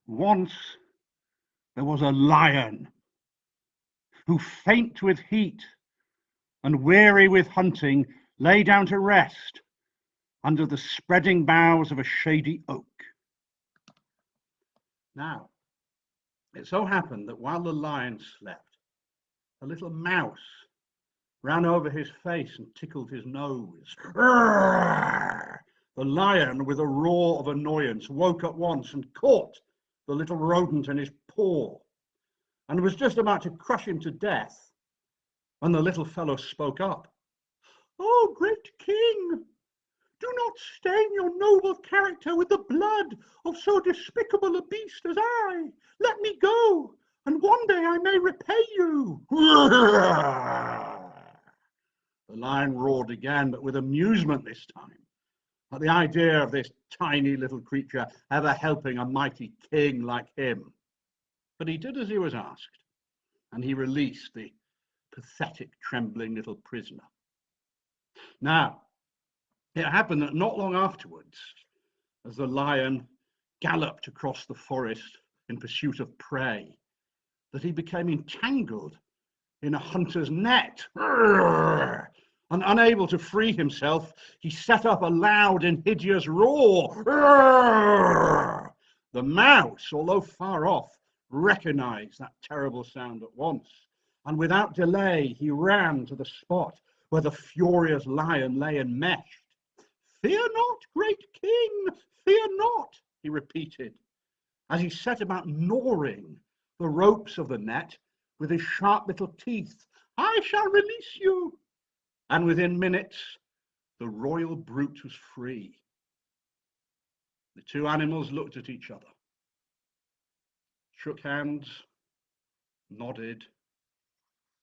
Once there was a lion who, faint with heat and weary with hunting, lay down to rest under the spreading boughs of a shady oak. Now, it so happened that while the lion slept, a little mouse ran over his face and tickled his nose. The lion, with a roar of annoyance, woke at once and caught the little rodent in his paw and was just about to crush him to death when the little fellow spoke up. "Oh, great king, do not stain your noble character with the blood of so despicable a beast as I. Let me go, and one day I may repay you." The lion roared again, but with amusement this time, at the idea of this tiny little creature ever helping a mighty king like him. But he did as he was asked, and he released the pathetic, trembling little prisoner. Now, it happened that not long afterwards, as the lion galloped across the forest in pursuit of prey, that he became entangled in a hunter's net. And unable to free himself, he set up a loud and hideous roar. The mouse, although far off, recognized that terrible sound at once, and without delay he ran to the spot where the furious lion lay enmeshed. "Fear not, great king, fear not," he repeated, as he set about gnawing the ropes of the net with his sharp little teeth. "I shall release you." And within minutes, the royal brute was free. The two animals looked at each other, shook hands, nodded,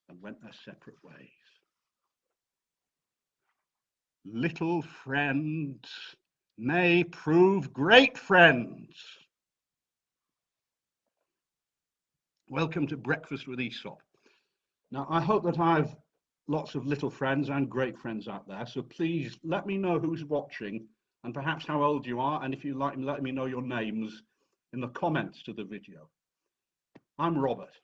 and went their separate ways. Little friends may prove great friends. Welcome to Breakfast with Aesop. Now, I hope that I've lots of little friends and great friends out there, so please let me know who's watching and perhaps how old you are, and if you like, let me know your names in the comments to the video. I'm Robert.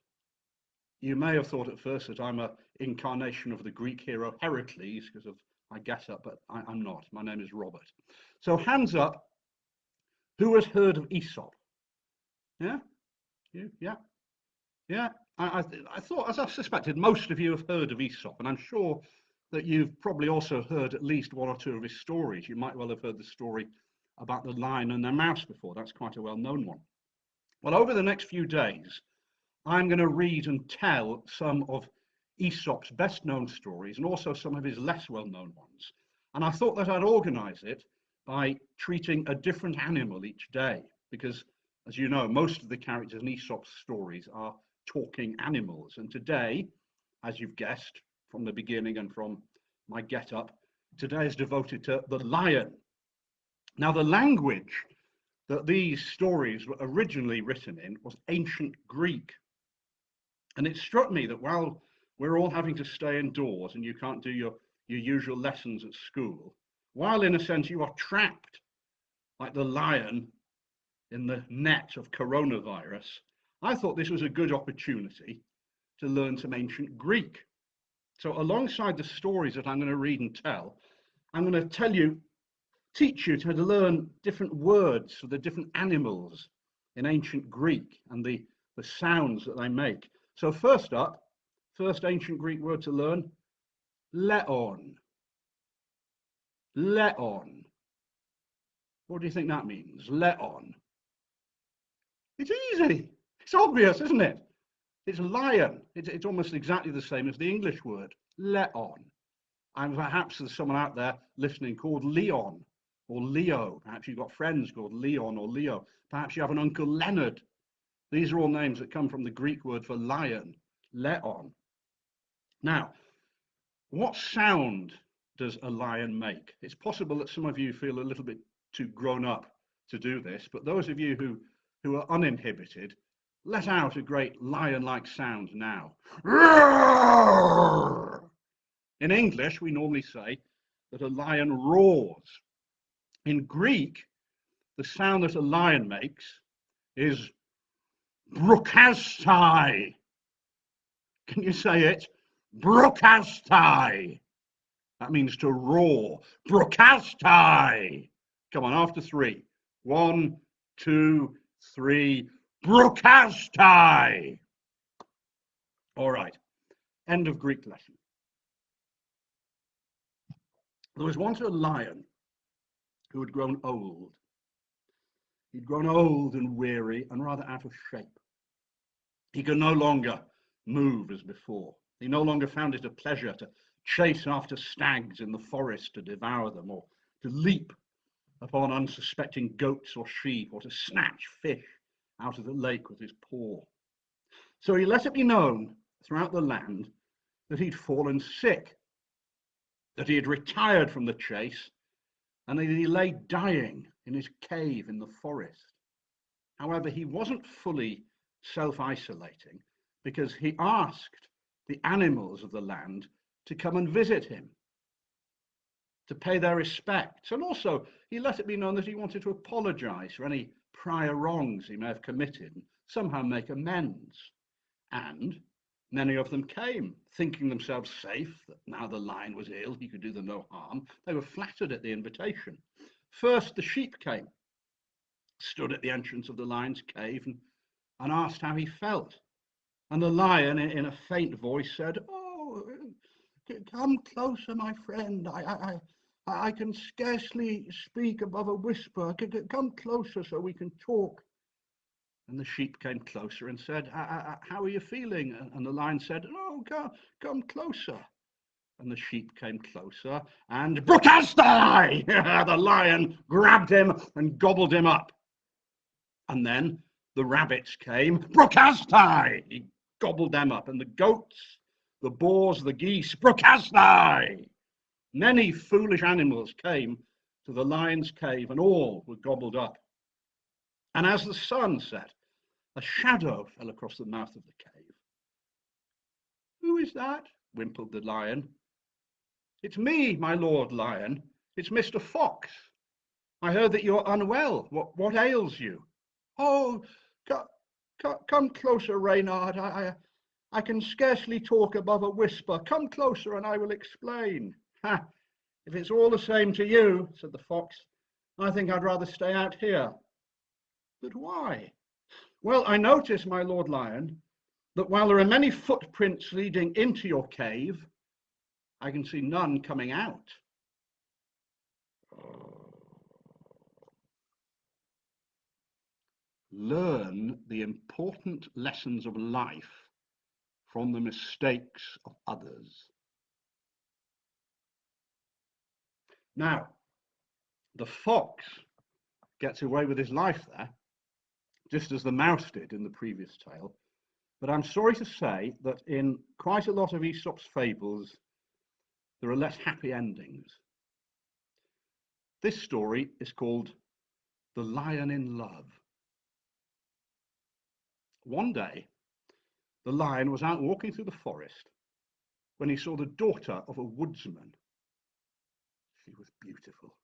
You may have thought at first that I'm an incarnation of the Greek hero Heracles because of my get-up, but I'm not. My name is Robert. So hands up, who has heard of Aesop? Yeah? You? Yeah? Yeah? I thought, as I suspected, most of you have heard of Aesop, and I'm sure that you've probably also heard at least one or two of his stories. You might well have heard the story about the lion and the mouse before. That's quite a well-known one. Well, over the next few days, I'm going to read and tell some of Aesop's best-known stories and also some of his less well-known ones. And I thought that I'd organize it by treating a different animal each day, because, as you know, most of the characters in Aesop's stories are talking animals. And today, as you've guessed from the beginning and from my get-up, today is devoted to the lion. Now, the language that these stories were originally written in was ancient Greek. And it struck me that while we're all having to stay indoors and you can't do your usual lessons at school, while in a sense you are trapped like the lion in the net of coronavirus, I thought this was a good opportunity to learn some ancient Greek. So alongside the stories that I'm going to read and tell, I'm going to teach you to learn different words for the different animals in ancient Greek and the sounds that they make. So first up, first ancient Greek word to learn, leon. Leon. What do you think that means? Leon. It's easy. It's obvious, isn't it? It's lion. It's almost exactly the same as the English word, leon. And perhaps there's someone out there listening called Leon or Leo. Perhaps you've got friends called Leon or Leo. Perhaps you have an Uncle Leonard. These are all names that come from the Greek word for lion, leon. Now, what sound does a lion make? It's possible that some of you feel a little bit too grown up to do this, but those of you who are uninhibited, let out a great lion-like sound now. In English, we normally say that a lion roars. In Greek, the sound that a lion makes is Brukastai. Can you say it? Brukastai. That means to roar. Brukastai. Come on, after three. 1, 2, 3. Brukastai. All right. End of Greek lesson. There was once a lion who had grown old. He'd grown old and weary and rather out of shape. He could no longer move as before. He no longer found it a pleasure to chase after stags in the forest to devour them, or to leap upon unsuspecting goats or sheep, or to snatch fish out of the lake with his paw. So he let it be known throughout the land that he'd fallen sick, that he had retired from the chase, and that he lay dying in his cave in the forest. However, he wasn't fully self-isolating, because he asked the animals of the land to come and visit him, to pay their respects. And also, he let it be known that he wanted to apologize for any prior wrongs he may have committed and somehow make amends. And many of them came, thinking themselves safe, that now the lion was ill, he could do them no harm. They were flattered at the invitation. First, the sheep came, stood at the entrance of the lion's cave, and asked how he felt. And the lion, in a faint voice, said, "Oh, come closer, my friend. I can scarcely speak above a whisper. Come closer so we can talk." And the sheep came closer and said, "How are you feeling?" And the lion said, "Oh, come closer." And the sheep came closer, and Brukastai! The lion grabbed him and gobbled him up. And then the rabbits came, Brukastai! He gobbled them up. And the goats, the boars, the geese, Brukastai! Many foolish animals came to the lion's cave, and all were gobbled up. And as the sun set, a shadow fell across the mouth of the cave. "Who is that?" whimpered the lion. "It's me, my lord lion. It's Mr. Fox. I heard that you're unwell. What ails you?" "Oh, come closer, Reynard. I can scarcely talk above a whisper. Come closer and I will explain." "Ha! If it's all the same to you," said the fox, "I think I'd rather stay out here." "But why?" "Well, I notice, my lord lion, that while there are many footprints leading into your cave, I can see none coming out." Learn the important lessons of life from the mistakes of others. Now, the fox gets away with his life there, just as the mouse did in the previous tale. But I'm sorry to say that in quite a lot of Aesop's fables, there are less happy endings. This story is called The Lion in Love. One day, the lion was out walking through the forest when he saw the daughter of a woodsman. She was beautiful.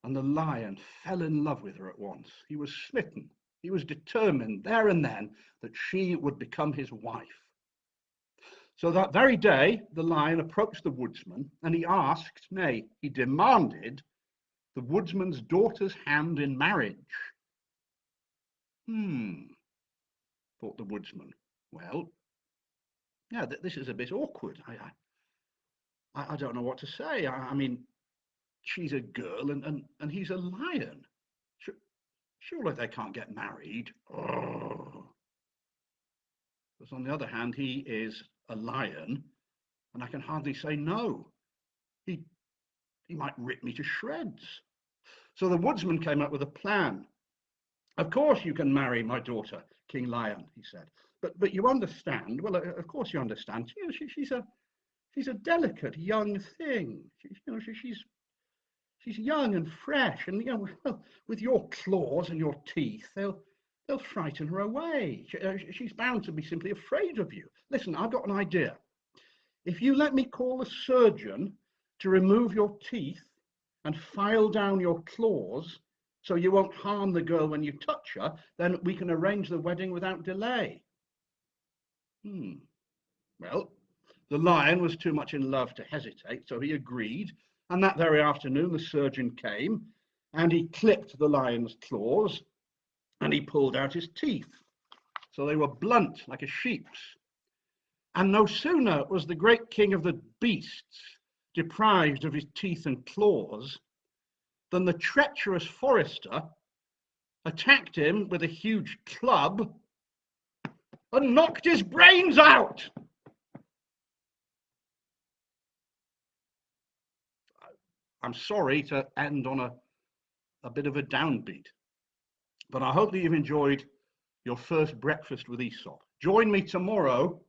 And the lion fell in love with her at once. He was smitten. He was determined there and then that she would become his wife. So that very day, the lion approached the woodsman and he asked, nay, he demanded the woodsman's daughter's hand in marriage. Thought the woodsman. Well, yeah, this is a bit awkward. I don't know what to say. I mean, she's a girl and he's a lion. Surely they can't get married. Oh. Because on the other hand, he is a lion, and I can hardly say no. He might rip me to shreds. So the woodsman came up with a plan. "Of course you can marry my daughter, King Lion," he said. But you understand, well, of course you understand, she's a delicate young thing. She's young and fresh, and well, with your claws and your teeth, they'll frighten her away. She's bound to be simply afraid of you. Listen, I've got an idea. If you let me call a surgeon to remove your teeth and file down your claws so you won't harm the girl when you touch her, then we can arrange the wedding without delay. Well, the lion was too much in love to hesitate, so he agreed, and that very afternoon the surgeon came, and he clipped the lion's claws, and he pulled out his teeth, so they were blunt like a sheep's. And no sooner was the great king of the beasts deprived of his teeth and claws than the treacherous forester attacked him with a huge club and knocked his brains out. I'm sorry to end on a bit of a downbeat, but I hope that you've enjoyed your first breakfast with Aesop. Join me tomorrow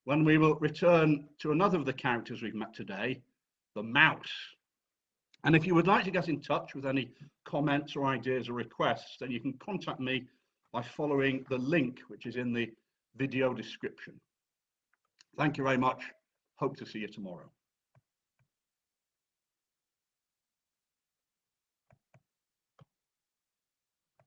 when we will return to another of the characters we've met today, the mouse. And if you would like to get in touch with any comments or ideas or requests, then you can contact me by following the link which is in the video description. Thank you very much. Hope to see you tomorrow.